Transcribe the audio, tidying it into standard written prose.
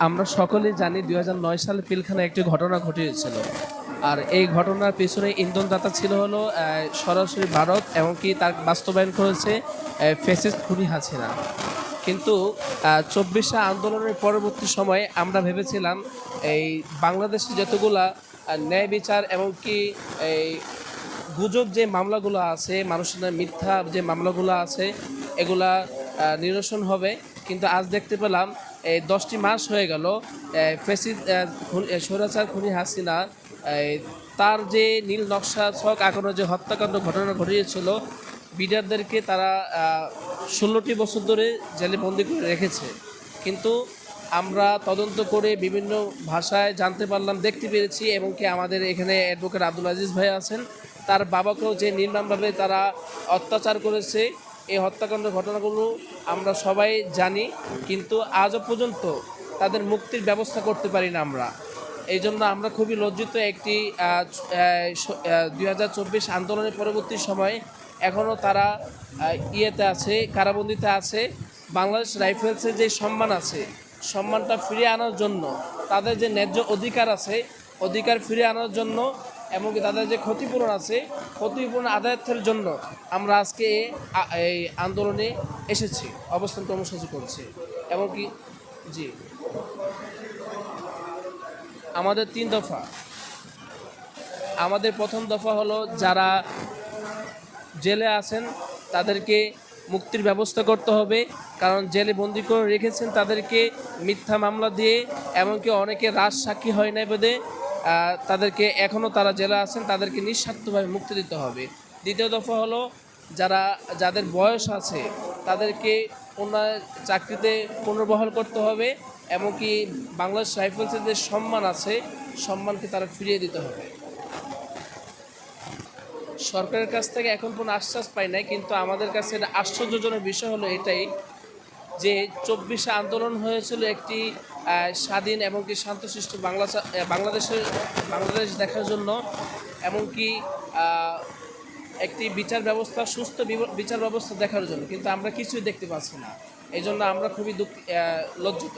আমরা সকলেই জানি ২০০৯ সালে পিলখানায় একটি ঘটনা ঘটিয়েছিল। আর এই ঘটনার পেছনে ইন্ধনদাতা ছিল হলো সরাসরি ভারত, এমনকি তার বাস্তবায়ন করেছে ফ্যাসিস্ট খুনি হাসিনা। কিন্তু ২৪শে আন্দোলনের পরবর্তী সময়ে আমরা ভেবেছিলাম এই বাংলাদেশে যতগুলা ন্যায় বিচার, এমনকি এই গুজব যে মামলাগুলো আছে, মানুষের মিথ্যা যে মামলাগুলো আছে, এগুলা নিরসন হবে। কিন্তু আজ দেখতে পেলাম এই ১০টি মাস হয়ে গেল স্বৈরাচার খুনি হাসিনা এই, তার যে নীল নকশা ছক আঁকানো যে হত্যাকাণ্ড ঘটনা ঘটিয়েছিল, বিডারদেরকে তারা ১৬টি বছর ধরে জেলে বন্দি করে রেখেছে। কিন্তু আমরা তদন্ত করে বিভিন্ন ভাষায় জানতে পারলাম, দেখতে পেরেছি, এবং কি আমাদের এখানে অ্যাডভোকেট আব্দুল আজিজ ভাই আছেন, তার বাবাকেও যে নির্মমভাবে তারা অত্যাচার করেছে, এই হত্যাকাণ্ডের ঘটনাগুলো আমরা সবাই জানি। কিন্তু আজও পর্যন্ত তাদের মুক্তির ব্যবস্থা করতে পারি না আমরা। এই জন্য আমরা খুবই লজ্জিত। একটি ২০২৪ আন্দোলনের পরবর্তী সময়ে এখনও তারা ইয়েতে আছে, কারাবন্দিতে আছে। বাংলাদেশ রাইফেলসের যে সম্মান আছে, সম্মানটা ফিরিয়ে আনার জন্য, তাদের যে ন্যায্য অধিকার আছে, অধিকার ফিরিয়ে আনার জন্য, এমনকি তাদের যে ক্ষতিপূরণ আছে, ক্ষতিপূরণ আদায়ের জন্য আমরা আজকে এই আন্দোলনে এসেছি, অবস্থান কর্মসূচি করছি। এমনকি জি, আমাদের ৩ দফা। আমাদের প্রথম দফা হলো, যারা জেলে আছেন তাদেরকে মুক্তির ব্যবস্থা করতে হবে। কারণ জেলে বন্দি করে রেখেছেন তাদেরকে মিথ্যা মামলা দিয়ে, এমনকি অনেকে সাক্ষী হয় নাই বেঁধে তাদেরকে, এখনও তারা জেলে আছেন, তাদেরকে নিঃস্বার্থভাবে মুক্তি দিতে হবে। দ্বিতীয় দফা হলো, যাদের বয়স আছে তাদেরকে চাকরিতে পুনর্বহাল করতে হবে, এমনকি বাংলাদেশ রাইফেলসের যে সম্মান আছে, সম্মানকে তারা ফিরিয়ে দিতে হবে। সরকারের কাছ থেকে এখন কোনো আশ্বাস পাই নাই, কিন্তু আমাদের কাছে আশ্চর্যজনক বিষয় হলো এটাই যে ২৪শে আন্দোলন হয়েছিল একটি স্বাধীন এমনকি শান্তশিষ্ট বাংলাদেশ দেখার জন্য, এমনকি একটি বিচার ব্যবস্থা, সুস্থ বিচার ব্যবস্থা দেখার জন্য। কিন্তু আমরা কিছুই দেখতে পাচ্ছি না। এই জন্য আমরা খুবই লজ্জিত।